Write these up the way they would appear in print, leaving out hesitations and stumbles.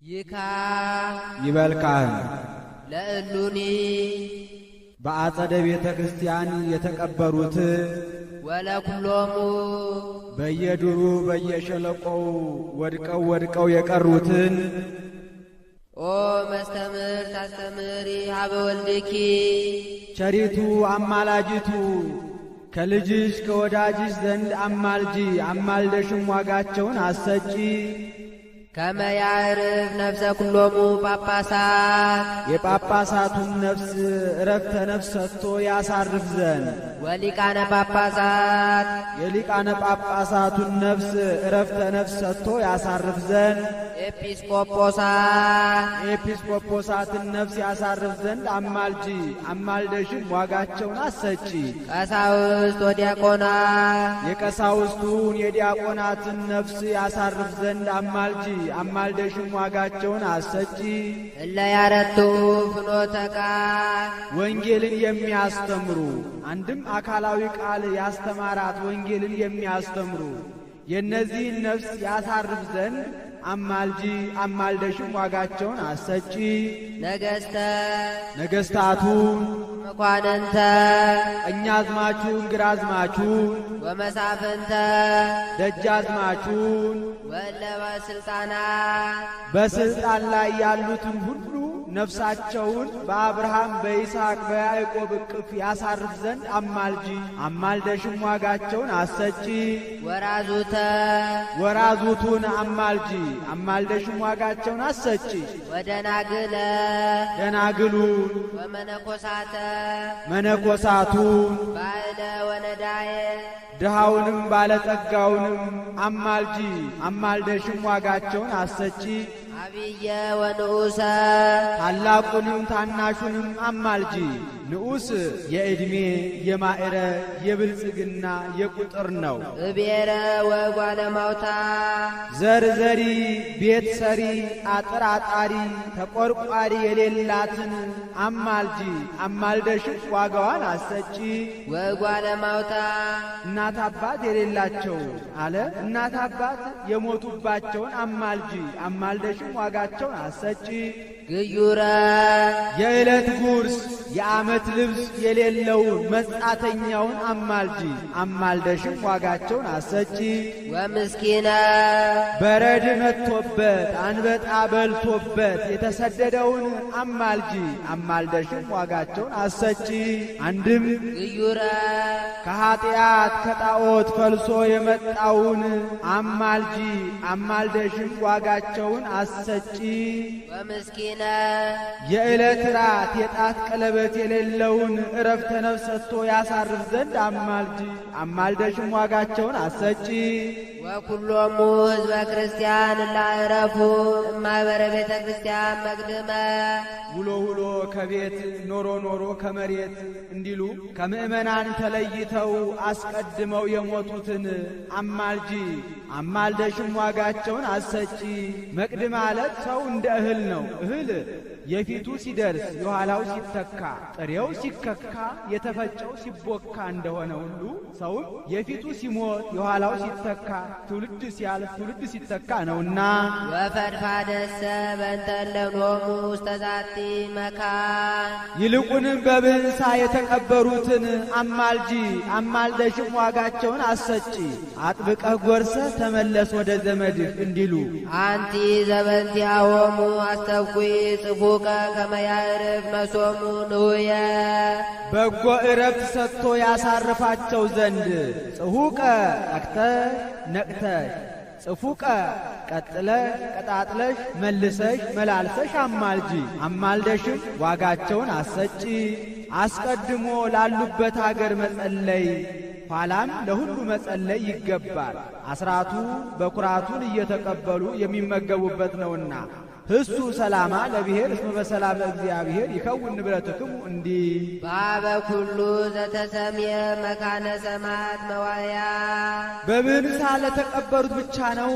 ይካ ይበልካህን ለእሉኒ በአጸደ ቤተ ክርስቲያን የተቀበሩት ወለኩሎሙ በየዱሩ በየሸለቆው ወድቀው የቀሩትን ኦ መስተምር ታስተምሪ ሀበ ወልድኪ ቸሪቱ አማላጅቱ ከልጅሽ ከወዳጅሽ ዘንድ አማልደሽም ዋጋቸውን አሰጪ። ከመ ያዕርፍ ነፍሰ ኩሎሙ ጳጳሳት የጳጳሳቱን ነፍስ እረፍተ ነፍስ ሰጥቶ ያሳርፍ ዘንድ ወሊቃነ ጳጳሳት የሊቃነ ጳጳሳቱን ነፍስ እረፍተ ነፍስ ሰጥቶ ያሳርፍ ዘንድ የኤጲስቆጶሳትን ነፍስ ያሳርፍ ዘንድ አማልደሽም ዋጋቸውን አሰጪ። ቀሳውስት ወዲያቆናት የቀሳውስቱን የዲያቆናትን ነፍስ ያሳርፍ ዘንድ አማልደሽም ዋጋቸውን አሰጪ። እለ ያረቱ ፍኖተ ቃል ወንጌልን የሚያስተምሩ አንድም አካላዊ ቃል ያስተማራት ወንጌልን የሚያስተምሩ የእነዚህን ነፍስ ያሳርፍ ዘንድ አማልደሽም ዋጋቸውን አሰጪ። ነገሥታቱን መኳንንተ ቀኛዝማቹን ግራዝማቹን ወመሳፍንተ ደጃዝማቹን ወለበ ስልጣናት በስልጣን ላይ ያሉትን ሁሉ ነፍሳቸውን በአብርሃም በይስሐቅ በያዕቆብ እቅፍ ያሳርፍ ዘንድ አማልደሽም ዋጋቸውን አሰጪ። ወራዙቱን አማልደሽም ዋጋቸውን አሰጪ። ደናግሉን መነኮሳቱን ባዕለ ወነዳየ ድሃውንም ባለጠጋውንም አማልደሽም ዋጋቸውን አሰጪ። አብየ ወንዑሰ ታላቁንም ታናሹንም አማልጂ። ንዑስ የዕድሜ የማዕረ የብልጽግና የቁጥር ነው። እቤረ ወጓለማውታ ዘሪ ቤት ሰሪ አጥር አጣሪ ተቆርቋሪ የሌላትን አማልደሽም ዋጋዋን አሰጪ። ወጓለማውታ እናት አባት የሌላቸው አለ እናት አባት የሞቱባቸውን አማልደሽም ዋጋቸውን አሰጪ። ግዩረ የዕለት ጉርስ የዓመት ልብስ የሌለውን መጻተኛውን አማልደሽም ዋጋቸውን አሰጪ። ወምስኪነ በረድ መጥቶበት አንበጣ በልቶበት የተሰደደውን አማልደሽም ዋጋቸውን አሰጪ። አንድም ግዩረ ከኀጢአት ከጣዖት ፈልሶ የመጣውን አማልደሽም ዋጋቸውን አሰጪ። ወምስኪነ የዕለት ራት የጣት ቀለበት የሌለውን እረፍተ ነፍስ ሰጥቶ ያሳርፍ ዘንድ አማልደሽም ዋጋቸውን አሰጪ። ወኩሎሙ ሕዝበ ክርስቲያን ላዕረፉ እማኅበረ ቤተ ክርስቲያን መቅድመ ውሎ ከቤት ኖሮ ከመሬት እንዲሉ ከምእመናን ተለይተው አስቀድመው የሞቱትን አማልደሽም ዋጋቸውን አሰጪ። መቅድም ማለት ሰው እንደ እህል ነው። እህል የፊቱ ሲደርስ የኋላው ሲተካ፣ ጥሬው ሲከካ የተፈጨው ሲቦካ እንደሆነ ሁሉ ሰውም የፊቱ ሲሞት የኋላው ሲተካ ትውልድ ሲያልፍ ትውልድ ሲተካ ነውና። ወፈድፋደሰ በእንተ እለኖሙ ውስተ ዛቲ መካን ይልቁንም በብህንሳ የተቀበሩትን አማልደሽም ዋጋቸውን አሰጪ። አጥብቀህ ጎርሰህ ተመለስ ወደ ዘመድህ እንዲሉ አንቲ ዘበንቲአሆሙ አስተብኩይ ጽፉቀ ከመ ያዕርፍ መሶሙ ንውየ በጎ ዕረፍት ሰጥቶ ያሳርፋቸው ዘንድ ጽሁቀ ነቅተሽ ጽፉቀ ቀጣጥለሽ መልሰሽ መላልሰሽ አማልደሽም ዋጋቸውን አሰጪ። አስቀድሞ ላሉበት አገር መጸለይ ኋላም ለሁሉ መጸለይ ይገባል። አስራቱ በኩራቱን እየተቀበሉ የሚመገቡበት ነውና። ህሱ ሰላማ ለብሔር እስመ በሰላም እግዚአብሔር ይከውን ንብረትክሙ እንዲህ ባበ ኩሉ ዘተሰምየ መካነ ሰማት መዋያ በብህንሳ ለተቀበሩት ብቻ ነው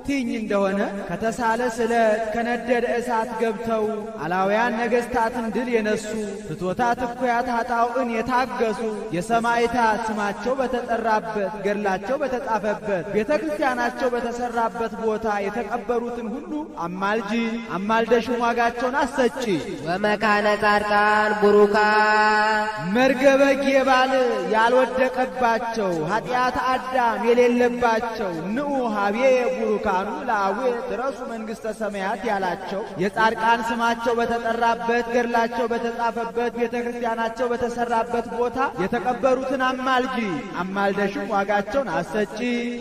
ትኝ እንደሆነ ከተሳለ ስለት ከነደደ እሳት ገብተው አላውያን ነገሥታትን ድል የነሱ ፍቶታት እኩያት ኃጣውዕን የታገሱ የሰማዕታት ስማቸው በተጠራበት ገድላቸው በተጻፈበት ቤተ ክርስቲያናቸው በተሰራበት ቦታ የተቀበሩትን ሁሉ አማልጂ አማልደሽም ዋጋቸውን አሰጪ። ወመካነ ጻድቃን ቡሩካን መርገበ ጌባል ያልወደቀባቸው ኃጢአት አዳም የሌለባቸው ንዑ ሀቤ ቡሩካኑ ለአዌ ድረሱ መንግሥተ ሰማያት ያላቸው የጻድቃን ስማቸው በተጠራበት ገድላቸው በተጻፈበት ቤተ ክርስቲያናቸው በተሰራበት ቦታ የተቀበሩትን አማልጂ አማልደሽም ዋጋቸውን አሰጪ።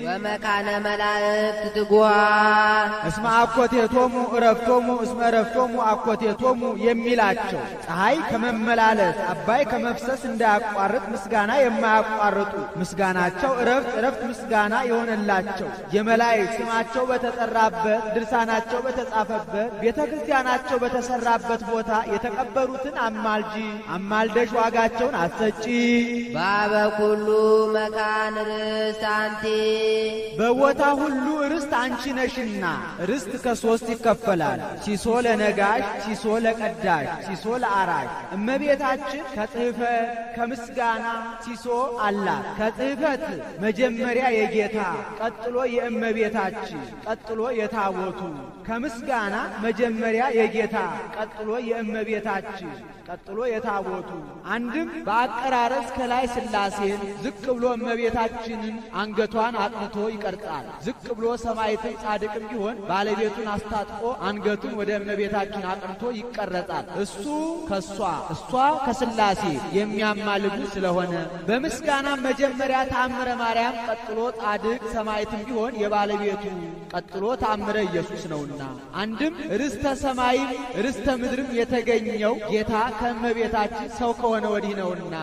ወመካነ መላእክት ትጉሃን እስመ አኮቴቶሙ እረፍቶሙ እስመ እረፍቶሙ አኮቴቶሙ የሚላቸው ፀሐይ ከመመላለስ አባይ ከመፍሰስ እንዳያቋርጥ ምስጋና የማያቋርጡ ምስጋናቸው እረፍት ምስጋና የሆነላቸው የመላእክት ስማቸው በተጠራበት ድርሳናቸው በተጻፈበት ቤተ ክርስቲያናቸው በተሰራበት ቦታ የተቀበሩትን አማልጂ አማልደሽ ዋጋቸውን አሰጪ። ባበኩሉ መካን ርስት አንቲ በቦታ ሁሉ ርስት አንቺ ነሽና። ርስት ከሶስት ይከፈላል። ሲሶ ለነጋሽ፣ ሲሶ ለቀዳሽ፣ ሲሶ ለአራሽ። እመቤታችን ከጽሕፈት ከምስጋና ሲሶ አላት። ከጽሕፈት መጀመሪያ የጌታ ቀጥሎ የእመቤታችን ቀጥሎ የታቦቱ። ከምስጋና መጀመሪያ የጌታ ቀጥሎ የእመቤታችን ቀጥሎ የታቦቱ። አንድም በአቀራረጽ ከላይ ሥላሴን ዝቅ ብሎ እመቤታችንን አንገቷን አቅንቶ ይቀርጻል። ዝቅ ብሎ ሰማዕትም ጻድቅም ቢሆን ባለቤቱን አስታጥቆ አንገቱን ወደ እመቤታችን አቅንቶ ይቀረጻል። እሱ ከሷ እሷ ከሥላሴ የሚያማልዱ ስለሆነ በምስጋና መጀመሪያ ተአምረ ማርያም ቀጥሎ ጻድቅ ሰማዕትም ቢሆን የባለቤቱ ቀጥሎ ተአምረ ኢየሱስ ነውና። አንድም ርስተ ሰማይም ርስተ ምድርም የተገኘው ጌታ ከእመቤታችን ሰው ከሆነ ወዲህ ነውና።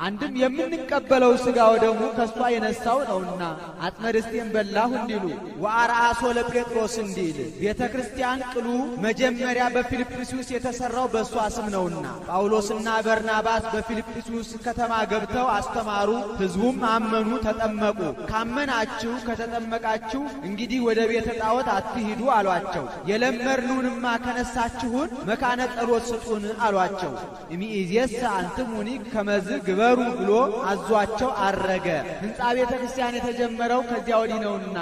አንድም የምንቀበለው ሥጋ ወደሙ ከሷ የነሳው ነውና። አጽመ ርስቴን በላሁ እንዲሉ ወአርአሶ ለጴጥሮስ እንዲል ቤተ ክርስቲያን ቅሉ መጀመሪያ በፊልጵስዩስ የተሰራው በሷ ስም ነውና። ጳውሎስና በርናባስ በፊልጵስዩስ ከተማ ገብተው አስተማሩ። ሕዝቡም አመኑ፣ ተጠመቁ። ካመናችሁ ከተጠመቃችሁ እንግዲህ ወደ ቤተ ጣዖት አትሂዱ አሏቸው። የለመርኑንማ ከነሳችሁን መካነ ጸሎት ስጡን አሏቸው። እሚእዜሰ አንትሙኒ ከመዝ ግበሩ ብሎ አዟቸው አረገ። ሕንጻ ቤተ ክርስቲያን የተጀመረው ከዚያ ወዲህ ነውና።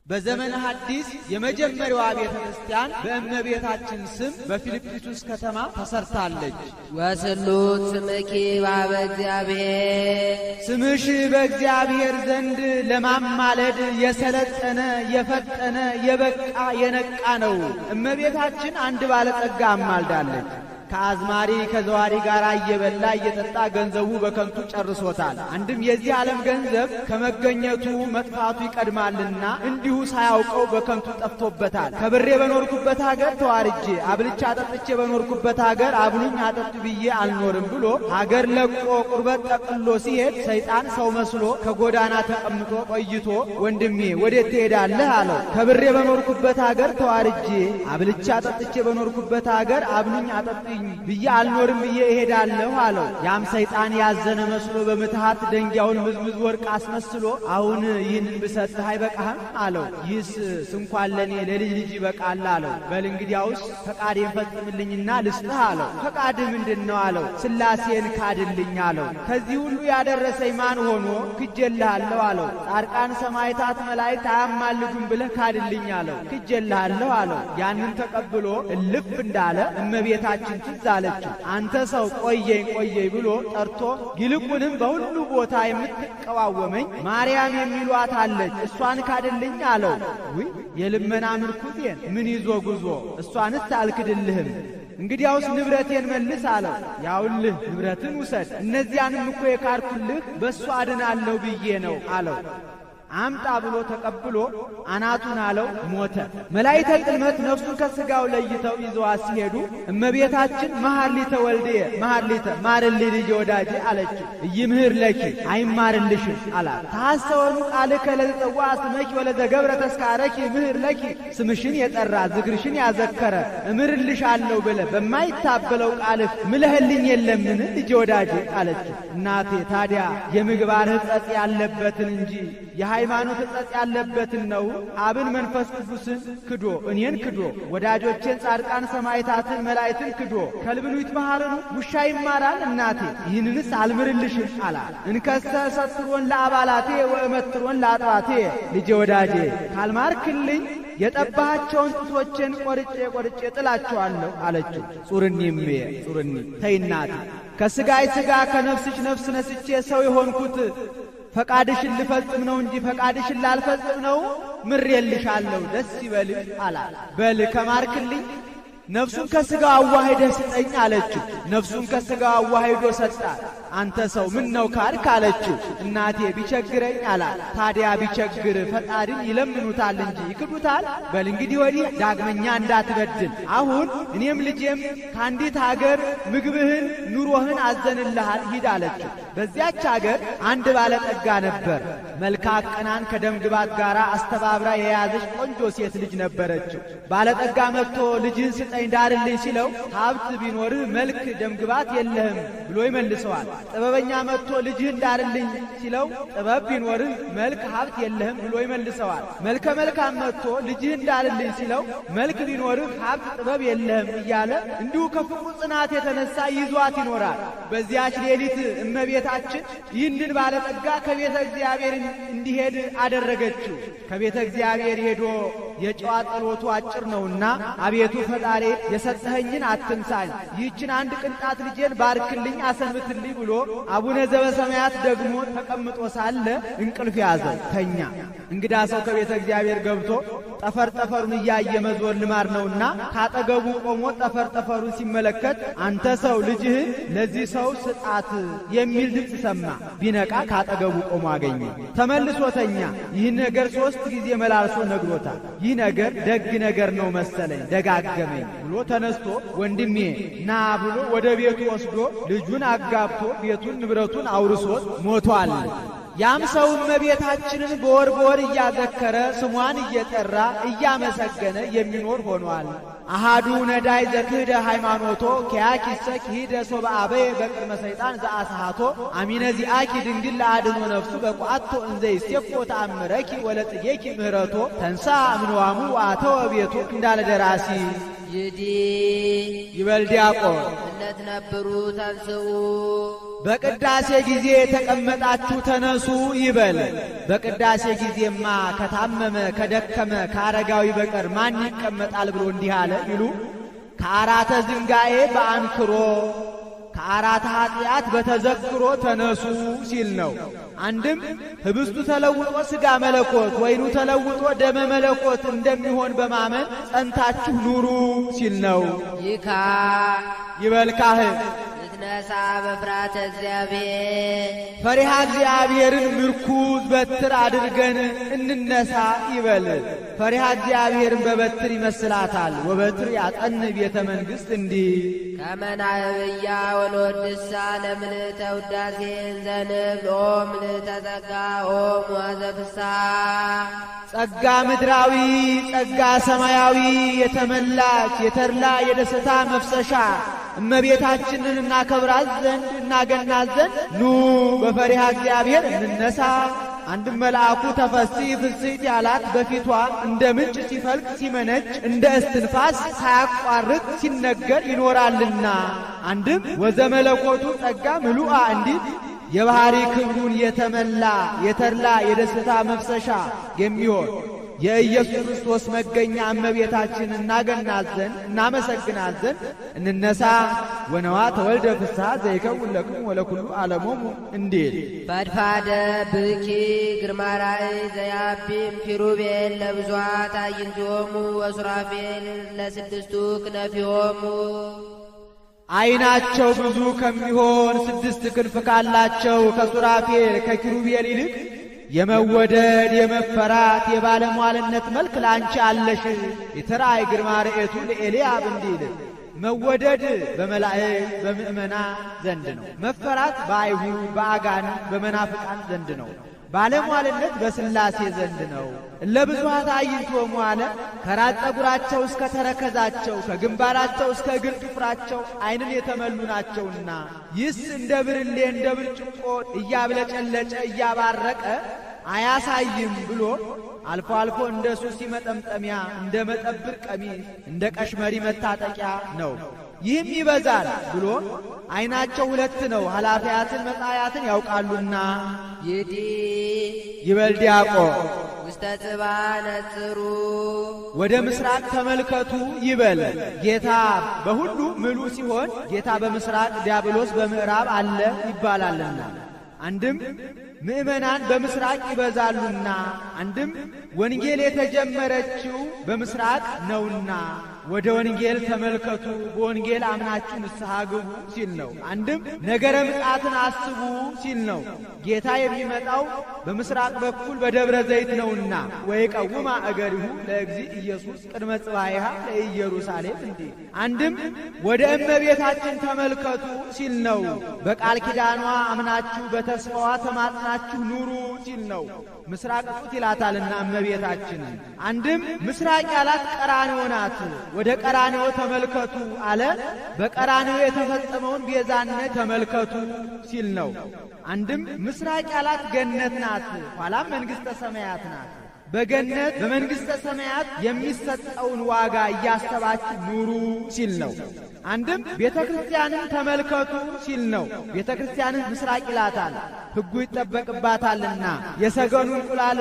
በዘመነ ሐዲስ የመጀመሪያዋ ቤተ ክርስቲያን በእመቤታችን ስም በፊልጵስዩስ ከተማ ተሰርታለች። ወስሉት ስምኪ ባበ እግዚአብሔር ስምሽ በእግዚአብሔር ዘንድ ለማማለድ የሰለጠነ የፈጠነ የበቃ የነቃ ነው። እመቤታችን አንድ ባለጸጋ አማልዳለች። ከአዝማሪ ከዘዋሪ ጋር እየበላ እየጠጣ ገንዘቡ በከንቱ ጨርሶታል። አንድም የዚህ ዓለም ገንዘብ ከመገኘቱ መጥፋቱ ይቀድማልና እንዲሁ ሳያውቀው በከንቱ ጠፍቶበታል። ከብሬ በኖርኩበት ሀገር ተዋርጄ አብልቻ አጠጥቼ በኖርኩበት ሀገር አብሉኝ አጠጡ ብዬ አልኖርም ብሎ ሀገር ለቆ ቁርበት ጠቅሎ ሲሄድ ሰይጣን ሰው መስሎ ከጎዳና ተቀምጦ ቆይቶ ወንድሜ ወዴት ትሄዳለህ አለው። ከብሬ በኖርኩበት ሀገር ተዋርጄ አብልቻ አጠጥቼ በኖርኩበት ሀገር አብሉኝ አጠጡኝ ብዬ አልኖርም ብዬ እሄዳለሁ አለው። ያም ሰይጣን ያዘነ መስሎ በምትሃት ደንጊያውን ምዝምዝ ወርቅ አስመስሎ አሁን ይህንን ብሰጥህ አይበቃህም አለው። ይህስ እንኳን ለኔ ለልጅ ልጅ ይበቃል አለው። በል እንግዲያውስ ፈቃዴን ፈጽምልኝና ልስጥህ አለው። ፈቃድ ምንድነው አለው። ሥላሴን ካድልኝ አለው። ከዚህ ሁሉ ያደረሰኝ ማን ሆኖ ክጄልሃለሁ አለው። ጻድቃን ሰማዕታት መላእክት አያማልዱም ብለህ ካድልኝ አለው። ክጄልሃለሁ አለው። ያንን ተቀብሎ እልፍ እንዳለ እመቤታችን ትዝ አለችው። አንተ ሰው ቆየኝ ብሎ ጠርቶ ይልቁንም በሁሉ ቦታ የምትቀዋወመኝ ማርያም የሚሏት አለች፣ እሷን ካድልኝ አለው። ውይ የልመና ምርኩዜን ምን ይዞ ጉዞ እሷንስ አልክድልህም፣ እንግዲያውስ ንብረቴን መልስ አለው። ያውልህ ንብረትን ውሰድ፣ እነዚያንም እኮ የካርኩልህ በእሷ አድናለሁ ብዬ ነው አለው። አምጣ ብሎ ተቀብሎ አናቱን አለው፣ ሞተ። መላእክተ ጽልመት ነፍሱን ከሥጋው ለይተው ይዘዋት ሲሄዱ እመቤታችን መሐሊተ ወልድየ መሐሊተ ማርልኝ ልጄ ወዳጄ አለችው። ኢይምህር ለኪ አይማርልሽም አላት። ታሐሰወኑ ቃልከ ለዘጸዋ ስመኪ ወለዘገብረ ተስካረኪ ምህር ለኪ ስምሽን የጠራ ዝክርሽን ያዘከረ እምርልሻለሁ ብለህ በማይታበለው ቃልህ ምለህልኝ የለምን ልጄ ወዳጄ አለችው። እናቴ ታዲያ የምግባር ሕጸጽ ያለበትን እንጂ የሃይማኖት እጸጽ ያለበትን ነው። አብን መንፈስ ቅዱስን ክዶ እኔን ክዶ ወዳጆቼን ጻድቃን ሰማዕታትን መላእክትን ክዶ ከልብኑ ይትመሃረኑ ውሻ ይማራል እናቴ ይህንንስ አልምርልሽም አላት። እንከሰ ሰትሮን ለአባላቴ ወእመትሮን ለአጥባቴ ልጄ ወዳጄ ካልማርክልኝ የጠባቸውን ጡቶችን ቆርጬ ጥላቸዋለሁ አለችው። ጹርኒም ጹርኒ ተይ እናቴ ከሥጋይ ሥጋ ከነፍስሽ ነፍስ ነስቼ ሰው የሆንኩት ፈቃድሽን ልፈጽም ነው እንጂ ፈቃድሽን ላልፈጽም ነው። ምሬልሻለሁ ደስ ይበልሽ አላት። በል ከማርክልኝ ነፍሱን ከሥጋው አዋህደህ ስጠኝ አለችው። ነፍሱን ከሥጋው አዋህዶ ሰጣት። አንተ ሰው ምን ነው ካድክ አለችው። እናቴ ቢቸግረኝ አላት። ታዲያ ቢቸግር ፈጣሪን ይለምኑታል እንጂ ይክዱታል። በል እንግዲህ ወዲህ ዳግመኛ እንዳትበድል። አሁን እኔም ልጄም ከአንዲት አገር ምግብህን ኑሮህን አዘንልሃል ሂድ አለችው። በዚያች አገር አንድ ባለጠጋ ነበር። መልካ ቀናን ከደም ግባት ጋር አስተባብራ የያዘች ቆንጆ ሴት ልጅ ነበረችው። ባለጠጋ መጥቶ ልጅህን ስጠኝ ዳርልኝ ሲለው ሀብት ቢኖርህ መልክ ደም ግባት የለህም ብሎ ይመልሰዋል። ጥበበኛ መጥቶ ልጅህን ዳርልኝ ሲለው ጥበብ ቢኖርህ መልክ ሀብት የለህም ብሎ ይመልሰዋል። መልከ መልካም መጥቶ ልጅህን ዳርልኝ ሲለው መልክ ቢኖርህ ሀብት ጥበብ የለህም እያለ እንዲሁ ከፍቅሩ ጽናት የተነሳ ይዟት ይኖራል። በዚያች ሌሊት እመቤታችን ይህንን ባለጠጋ ከቤተ እግዚአብሔር እንዲሄድ አደረገችው። ከቤተ እግዚአብሔር ሄዶ የጨዋ ጸሎቱ አጭር ነውና አቤቱ ፈጣሪ የሰጠኸኝን አትንሳኝ፣ ይህችን አንድ ቅንጣት ልጄን ባርክልኝ አሰንብትልኝ ብሎ አቡነ ዘበሰማያት ደግሞ ተቀምጦ ሳለ እንቅልፍ ያዘው ተኛ። እንግዳ ሰው ከቤተ እግዚአብሔር ገብቶ ጠፈሩን እያየ መዞር ልማድ ነውና ካጠገቡ ቆሞ ጠፈሩን ሲመለከት አንተ ሰው ልጅህን ለዚህ ሰው ስጣት የሚል ድምፅ ሰማ። ቢነቃ ካጠገቡ ቆሞ አገኘ። ተመልሶ ተኛ። ይህን ነገር 3 ጊዜ መላልሶ ነግሮታል። ይህ ነገር ደግ ነገር ነው መሰለኝ ደጋገመኝ ብሎ ተነስቶ ወንድሜ ና ብሎ ወደ ቤቱ ወስዶ ልጁን አጋብቶ ቤቱን ንብረቱን አውርሶት ሞቷል። ያም ሰው እመቤታችንን በወር እያዘከረ ስሟን እየጠራ እያመሰገነ የሚኖር ሆኗል። አሃዱ ነዳይ ዘክህደ ሃይማኖቶ ከያኪሰ ክሂደ ሶበአበ በቅድመ ሰይጣን ዘአስሃቶ አሚነ ዚአኪ ድንግል ለአድኖ ነፍሱ በቋቶ እንዘ ይሴፎ ተአምረኪ ወለጥጌኪ ምህረቶ ተንሳ እምንዋሙ ወአተወ ቤቱ እንዳለ ደራሲ ይዲ ይበል ዲያቆን እለት ነበሩ ተንስኡ በቅዳሴ ጊዜ የተቀመጣችሁ ተነሱ ይበል። በቅዳሴ ጊዜማ ከታመመ ከደከመ ከአረጋዊ በቀር ማን ይቀመጣል ብሎ እንዲህ አለ ይሉ ከአራተ ዝንጋኤ በአንክሮ ከአራተ ኃጢአት በተዘክሮ ተነሱ ሲል ነው። አንድም ህብስቱ ተለውጦ ሥጋ መለኮት ወይኑ ተለውጦ ደመ መለኮት እንደሚሆን በማመን ጸንታችሁ ኑሩ ሲል ነው። ይካ ይበልካህ ነሳ በፍራተ እግዚአብሔር ፈሪሃ እግዚአብሔርን ምርኩዝ በትር አድርገን እንነሳ ይበል። ፈሪሃ እግዚአብሔርን በበትር ይመስላታል። ወበትር ያጠን ቤተ መንግሥት እንዲህ ከመናብያ ወንወድሳ ለምልዕተ ውዳሴን ዘንብል ኦ ምልዕተ ጸጋ ኦ ሙዓዘ ፍስሐ ጸጋ ምድራዊ ጸጋ ሰማያዊ የተመላች የተድላ የደስታ መፍሰሻ እመቤታችንን እናከብራት ዘንድ እናገናት ዘንድ ኑ በፈሪሃ እግዚአብሔር እንነሳ። አንድም መልአኩ ተፈሲ ፍስሕት ያላት በፊቷ እንደ ምንጭ ሲፈልቅ ሲመነጭ እንደ እስትንፋስ ሳያቋርጥ ሲነገር ይኖራልና። አንድም ወዘመለኮቱ ጸጋ ምሉአ እንዲል የባህሪ ክብሩን የተመላ የተድላ የደስታ መፍሰሻ የሚሆን የኢየሱስ ክርስቶስ መገኛ እመቤታችን እናገናት ዘንድ እናመሰግናት ዘንድ እንነሳ። ወነዋ ተወልደ ፍስሐ ዘይከውን ለክሙ ወለኩሉ ዓለሞሙ እንዲል ፈድፋደ ብኪ ግርማ ራእይ ዘያቢም ኪሩቤል ለብዙኃት አዕይንቲሆሙ ወሱራፌል ለስድስቱ ክነፊሆሙ ዓይናቸው ብዙ ከሚሆን 6 ክንፍ ካላቸው ከሱራፌል ከኪሩቤል ይልቅ የመወደድ የመፈራት የባለሟልነት መልክ ላንቺ አለሽ። የተራእይ ግርማ ርኤቱ ለኤልያብ እንዲል መወደድ በመላእክት በምእመናን ዘንድ ነው። መፈራት በአይሁድ በአጋንንት በመናፍቃን ዘንድ ነው። ባለሟልነት በሥላሴ ዘንድ ነው። ለብዙኃት አዕይንቲሆሙ አለ ከራስ ጠጉራቸው እስከ ተረከዛቸው ከግንባራቸው እስከ እግር ጥፍራቸው ዓይንን የተመሉ ናቸውና ይህስ እንደ ብርሌ እንደ ብርጭቆ እያብለጨለጨ እያባረቀ አያሳይም ብሎ አልፎ አልፎ እንደ ሱሲ መጠምጠሚያ፣ እንደ መጠብር ቀሚስ፣ እንደ ቀሽመሪ መታጠቂያ ነው። ይህም ይበዛል ብሎ ዓይናቸው ሁለት ነው ኃላፊያትን መጻያትን ያውቃሉና ይዲ ይበል ዲያቆን ውስተ ጽባ ነጽሩ ወደ ምስራቅ ተመልከቱ ይበል። ጌታ በሁሉ ምሉ ሲሆን ጌታ በምስራቅ ዲያብሎስ በምዕራብ አለ ይባላልና፣ አንድም ምእመናን በምስራቅ ይበዛሉና፣ አንድም ወንጌል የተጀመረችው በምስራቅ ነውና ወደ ወንጌል ተመልከቱ፣ በወንጌል አምናችሁ ንስሐ ግቡ ሲል ነው። አንድም ነገረ ምጽአትን አስቡ ሲል ነው። ጌታ የሚመጣው በምስራቅ በኩል በደብረ ዘይት ነውና ወይቀውማ እገሪሁ ለእግዚእ ኢየሱስ ቅድመ ጽባይሃ ለኢየሩሳሌም እንዴ። አንድም ወደ እመቤታችን ተመልከቱ ሲል ነው። በቃል ኪዳኗ አምናችሁ በተስፋዋ ተማጽናችሁ ኑሩ ሲል ነው። ምስራቅ ጡት ይላታልና እመቤታችን። አንድም ምስራቅ ያላት ቀራንዮ ናት። ወደ ቀራንዮ ተመልከቱ አለ። በቀራንዮ የተፈጸመውን ቤዛነት ተመልከቱ ሲል ነው። አንድም ምስራቅ ያላት ገነት ናት፣ ኋላም መንግሥተ ሰማያት ናት። በገነት በመንግሥተ ሰማያት የሚሰጠውን ዋጋ እያሰባችሁ ኑሩ ሲል ነው። አንድም ቤተ ክርስቲያንን ተመልከቱ ሲል ነው። ቤተ ክርስቲያንን ምስራቅ ይላታል፣ ሕጉ ይጠበቅባታልና። የሰገኑ እንቁላል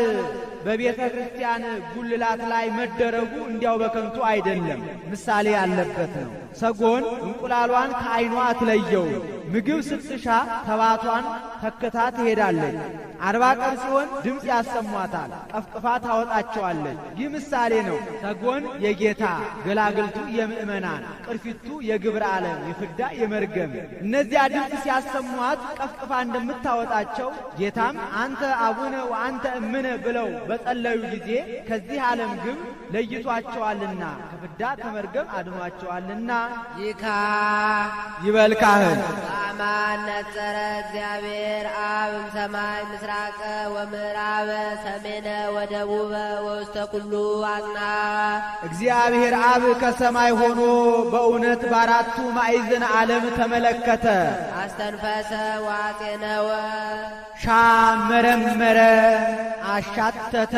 በቤተ ክርስቲያን ጉልላት ላይ መደረጉ እንዲያው በከንቱ አይደለም፣ ምሳሌ ያለበት ነው። ሰጎን እንቁላሏን ከዓይኗ አትለየው። ምግብ ስትሻ ተባቷን ተክታ ትሄዳለች። 40 ቀን ሲሆን ድምፅ ያሰሟታል፣ ቀፍቅፋ ታወጣቸዋለች። ይህ ምሳሌ ነው። ሰጎን የጌታ ገላግልቱ የምእመናን ቅርፊቱ የግብረ ዓለም የፍዳ የመርገም እነዚያ ድምፅ ሲያሰሟት ቀፍቅፋ እንደምታወጣቸው ጌታም አንተ አቡነ ወአንተ እምነ ብለው በጸለዩ ጊዜ ከዚህ ዓለም ግብ ለይቷቸዋልና ከፍዳ ከመርገም አድኗቸዋልና ይካ ይበል ካህን አማን ነጸረ እግዚአብሔር አብ ሰማይ ምስራቀ ወምዕራበ ሰሜነ ወደቡበ ወውስተ ኩሉ አጽና። እግዚአብሔር አብ ከሰማይ ሆኖ በእውነት በአራቱ ማዕዘነ ዓለም ተመለከተ። አስተንፈሰ ዋጼነወ ሻ መረመረ፣ አሻተተ።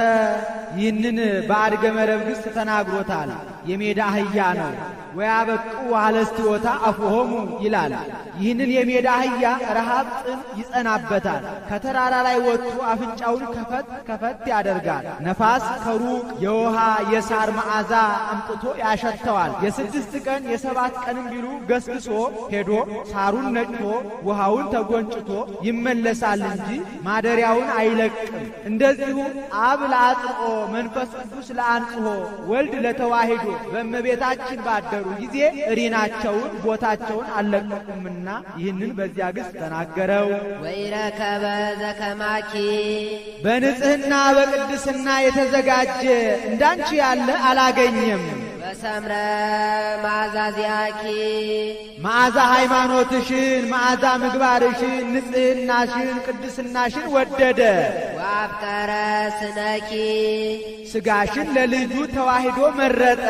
ይህንን በአድገ መረብ ግስት ተናግሮታል። የሜዳ አህያ ነው። ወያበቁ አለስቲዮታ አፍሆሙ ይላል። ይህንን የሜዳ አህያ ረሃብ ጥም ይጸናበታል። ከተራራ ላይ ወጥቶ አፍንጫውን ከፈት ከፈት ያደርጋል። ነፋስ ከሩቅ የውሃ የሳር መዓዛ አምጥቶ ያሸተዋል። የ6 ቀን የ7 ቀንም ቢሉ ገስግሶ ሄዶ ሳሩን ነጭቶ ውሃውን ተጎንጭቶ ይመለሳል እንጂ ማደሪያውን አይለቅም። እንደዚሁ አብ ለአጽንኦ መንፈስ ቅዱስ ለአንጽሖ ወልድ ለተዋሂዶ በእመቤታችን ባደሩ ጊዜ እሪናቸውን ቦታቸውን አልለቀቁምና ይህንን በዚያ ግስ ተናገረው። ወይረከበ ዘከማኪ በንጽሕና በቅድስና የተዘጋጀ እንዳንቺ ያለ አላገኘም። በሰምረ መዓዛ ዚአኪ መዓዛ ሃይማኖትሽን፣ መዓዛ ምግባርሽን፣ ንጽሕናሽን፣ ቅድስናሽን ወደደ። ወአፍቀረ ስነኪ ሥጋሽን ለልጁ ተዋሂዶ መረጠ።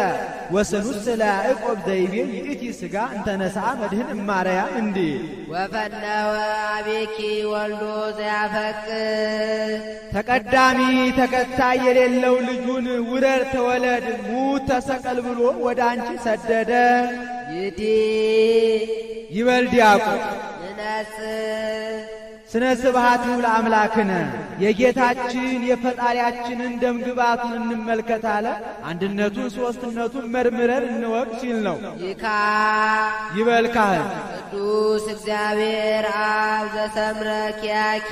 ወሰኑስ ስለ ያዕቆብ ዘይቤ ይእቲ ሥጋ እንተነሣ መድህን እማርያም እንዲህ ወፈነወ አቤኪ ወልዶ ዘያፈቅር ተቀዳሚ ተከታይ የሌለው ልጁን ውረድ ተወለድ ሙት ተሰቀል ብሎ ወደ አንቺ ሰደደ። ይዲ ይበል ዲያቆን ንነጽ ስነ ስብሐቱ ለአምላክነ የጌታችን የፈጣሪያችንን ደም ግባቱን እንመልከት አለ። አንድነቱን ሦስትነቱን መርምረን እንወቅ ሲል ነው። ይካ ይበል ካህን ቅዱስ እግዚአብሔር አብ ዘሰምረ ኪያኪ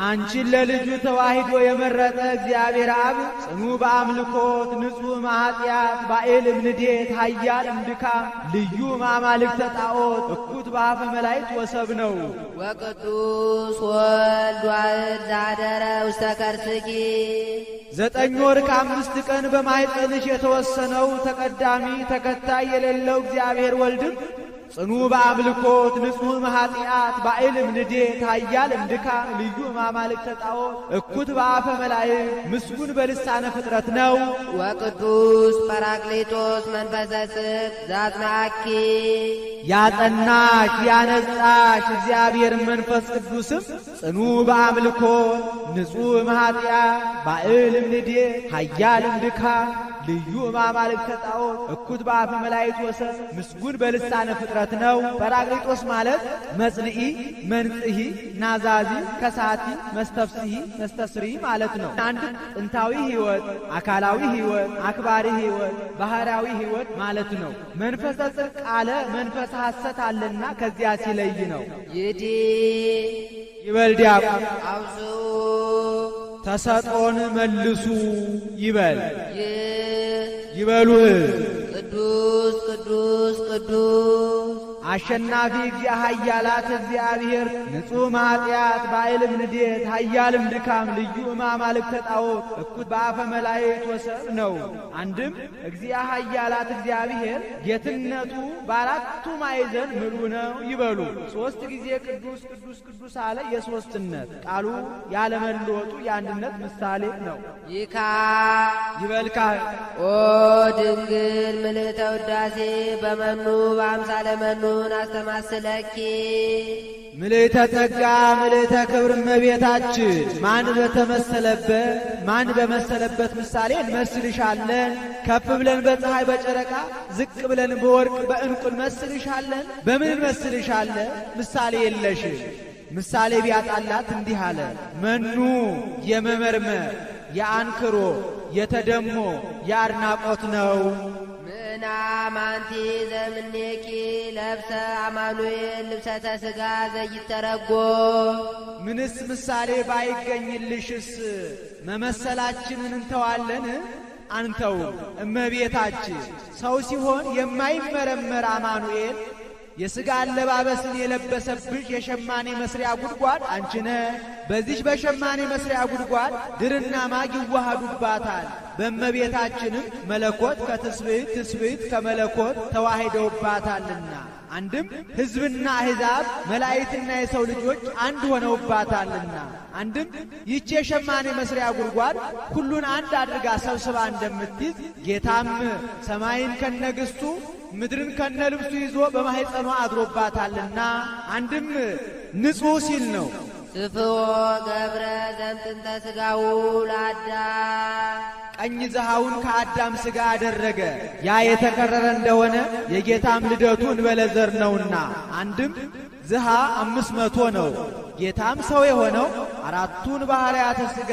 አንቺን ለልጁ ተዋሂዶ የመረጠ እግዚአብሔር አብ ጽኑ በአምልኮት ንጹሕ ማኃጢአት ባኤል እምንዴት ኃያል እምድካም ልዩ ማማልክተ ጣዖት እኩት በአፈ መላእክት ወሰብ ነው። ወቅዱስ ወልድ ዋሕድ ዛደረ ውስተ ከርስኪ 9 ወር ከ5 ቀን በማኅፀንሽ የተወሰነው ተቀዳሚ ተከታይ የሌለው እግዚአብሔር ወልድም ጽኑ በአምልኮት ንጹሕ መኃጢአት ባዕልም ንዴት ኃያልም ድካም ልዩ ማማልክተ ጣዖት እኩት በአፈ መላእክት ምስጉን በልሳነ ፍጥረት ነው። ወቅዱስ ጰራቅሊጦስ መንፈሰ ጽድቅ ዘአጽናዕኪ ያጸናሽ ያነጻሽ እግዚአብሔር መንፈስ ቅዱስም ጽኑ በአምልኮት ንጹሕ መኃጢአት ባዕልም ንዴት ኃያልም ድካም ልዩ ማማልክተ ጣዖት እኩት በአፈ መላእክት ወሰብ ምስጉን በልሳነ ፍጥረት ነው። ጰራቅሊጦስ ማለት መጽንዒ፣ መንጽሒ፣ ናዛዚ፣ ከሳቲ፣ መስተፍስሒ፣ መስተስሪ ማለት ነው። አንድ ጥንታዊ ሕይወት፣ አካላዊ ሕይወት፣ አክባሪ ሕይወት፣ ባህርያዊ ሕይወት ማለት ነው። መንፈሰ ጽድቅ አለ መንፈሰ ሐሰት አለና ከዚያ ሲለይ ነው። ይዲ ይበል ዲያቆን አውሱ ተሰጦን መልሱ ይበል ይበሉ ቅዱስ ቅዱስ ቅዱስ አሸናፊ ኃያላት እግዚአብሔር ንጹሕ መኃጢአት ባዕልም ንዴት ኃያልም ድካም ልዩ ማማልክተ ጣዖት እኩት በአፈ መላእክት ወሰብ ነው። አንድም ኃያላት እግዚአብሔር ጌትነቱ በአራቱ ማዕዘን ምሉ ነው ይበሉ። ሦስት ጊዜ ቅዱስ ቅዱስ ቅዱስ አለ የሦስትነት ቃሉ ያለመለወጡ የአንድነት ምሳሌ ነው። ይካ ይበልካ ኦ ድንግል ምልዕተ ውዳሴ በመኑ በአምሳለ መኑ አስተማስለኪ ምልዕተ ጸጋ ምልዕተ ክብር እመቤታችን ማን በተመሰለበት ማን በመሰለበት ምሳሌ እንመስልሻለን። ከፍ ብለን በፀሐይ በጨረቃ ዝቅ ብለን በወርቅ በዕንቁ እንመስልሻለን። በምን እንመስልሻለን? ምሳሌ የለሽ። ምሳሌ ቢያጣላት እንዲህ አለ። መኑ የመመርመር የአንክሮ የተደሞ የአድናቆት ነው። ምናማንቲ ዘምኔኪ ለብሰ አማኑኤል ልብሰተ ሥጋ ዘይተረጎ ምንስ ምሳሌ ባይገኝልሽስ መመሰላችንን እንተዋለን? አንተው እመቤታችን ሰው ሲሆን የማይመረመር አማኑኤል የሥጋ አለባበስን የለበሰብሽ የሸማኔ መስሪያ ጉድጓድ አንቺ ነሽ። በዚች በሸማኔ መስሪያ ጉድጓድ ድርና ማግ ይዋሃዱባታል። በእመቤታችንም መለኮት ከትስብእት ትስብእት ከመለኮት ተዋሂደውባታልና አንድም ሕዝብና አሕዛብ መላእክትና የሰው ልጆች አንድ ሆነውባታልና አንድም ይህች የሸማኔ መስሪያ ጉድጓድ ሁሉን አንድ አድርጋ ሰብስባ እንደምትይዝ ጌታም ሰማይን ከነግስቱ ምድርን ከነልብሱ ይዞ በማኅፀኗ አድሮባታልና አንድም ንጹሕ ሲል ነው። ስፍዎ ገብረ ዘምጥንተ ሥጋው ለአዳም ቀኝ ዘሃውን ከአዳም ሥጋ አደረገ። ያ የተከረረ እንደሆነ የጌታም ልደቱ እንበለዘር ነውና አንድም ዝሃ 500 ነው። ጌታም ሰው የሆነው አራቱን ባህርያተ ሥጋ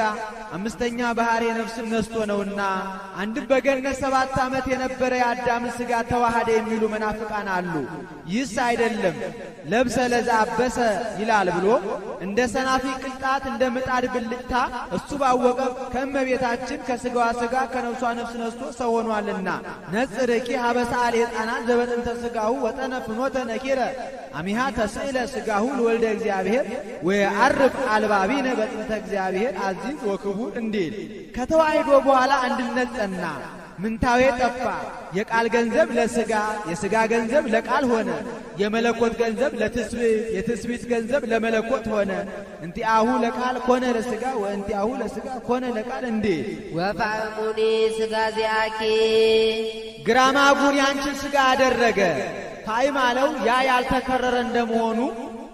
አምስተኛ ባህሪ ነፍስን ነስቶ ነውና አንድም በገነት 7 ዓመት የነበረ የአዳምን ሥጋ ተዋሃደ የሚሉ መናፍቃን አሉ። ይህስ አይደለም ለብሰ ለዘአበሰ ይላል ብሎ እንደ ሰናፊ ቅልጣት እንደ ምጣድ ብልጭታ እሱ ባወቀ ከእመቤታችን ከሥጋዋ ሥጋ ከነፍሷ ነፍስ ነስቶ ሰው ሆኗልና ነጽርኪ ሀበሰአል ሕፃናት ዘበጥንተ ሥጋሁ ወጠነ ፍኖተ ነኪረ አሚሃ ተስዕለ ሥጋሁ ለወልደ እግዚአብሔር ወየዐርፍ አልባቢነ በጥንተ እግዚአብሔር አዚዝ ወክቡር እንዲል ከተዋሕዶ በኋላ አንድነት ጸና። ምንታዌ ጠፋ። የቃል ገንዘብ ለሥጋ የሥጋ ገንዘብ ለቃል ሆነ። የመለኮት ገንዘብ ለትስብእት የትስብእት ገንዘብ ለመለኮት ሆነ። እንቲአሁ ለቃል ኮነ ለሥጋ ወእንቲአሁ ለሥጋ ኮነ ለቃል እንዲል ወፋእሙኒ ሥጋ ዚአኪ ግራማጉን ያንቺን ሥጋ አደረገ። ፋይም አለው ያ ያልተከረረ እንደመሆኑ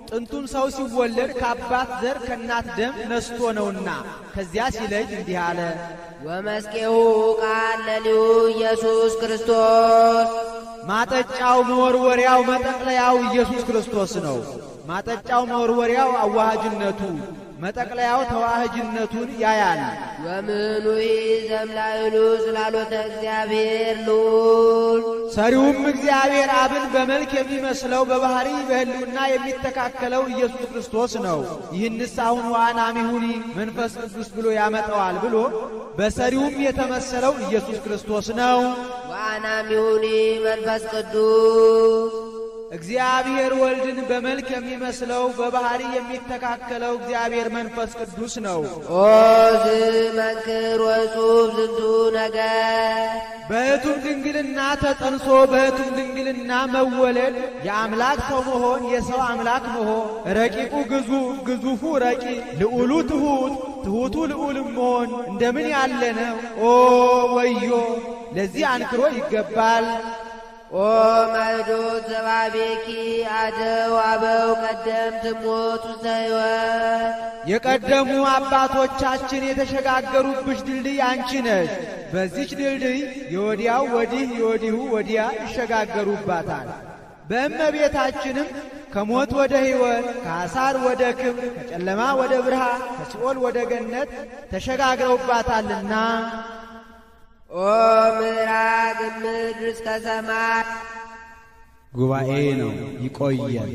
ጥንቱም ሰው ሲወለድ ከአባት ዘር ከእናት ደም ነስቶ ነውና ከዚያ ሲለይ እንዲህ አለ። ወመስቄሁ ቃል ለልዩ ኢየሱስ ክርስቶስ ማጠጫው መወርወሪያው መጠቅለያው ኢየሱስ ክርስቶስ ነው። ማጠጫው መወርወሪያው አዋሃጅነቱ መጠቅለያው ተዋህጅነቱን ያያል። ወምኑይ ዘምላእሉ ስላሎተ እግዚአብሔር ልዑል ሰሪውም እግዚአብሔር አብን በመልክ የሚመስለው በባህሪ በሕልውና የሚተካከለው ኢየሱስ ክርስቶስ ነው። ይህንስ አሁን ወአናሚሁኒ መንፈስ ቅዱስ ብሎ ያመጣዋል ብሎ በሰሪውም የተመሰለው ኢየሱስ ክርስቶስ ነው። ወአናሚሁኒ መንፈስ ቅዱስ እግዚአብሔር ወልድን በመልክ የሚመስለው በባህሪ የሚተካከለው እግዚአብሔር መንፈስ ቅዱስ ነው። ኦ ዝመንክር ወጹብ ዝንቱ ነገር በሕቱም ድንግልና ተጸንሶ በሕቱም ድንግልና መወለድ የአምላክ ሰው መሆን የሰው አምላክ መሆን ረቂቁ ግዙፍ ግዙፉ ረቂቅ ልዑሉ ትሑት ትሑቱ ልዑልም መሆን እንደምን ያለ ነው! ኦ ወዮ! ለዚህ አንክሮ ይገባል። ኦ ማይዶት ዘባቤኪ አደው አበው ቀደምት ሞቱ ዘሕይወት የቀደሙ አባቶቻችን የተሸጋገሩብሽ ድልድይ አንቺ ነሽ። በዚች ድልድይ የወዲያው ወዲህ የወዲሁ ወዲያ ይሸጋገሩባታል። በእመቤታችንም ከሞት ወደ ሕይወት ከአሳር ወደ ክብር ከጨለማ ወደ ብርሃን ከሲኦል ወደ ገነት ተሸጋግረውባታልና ኦ ምዕራግ ምድር እስከ ሰማይ ጉባኤ ነው። ይቆያል።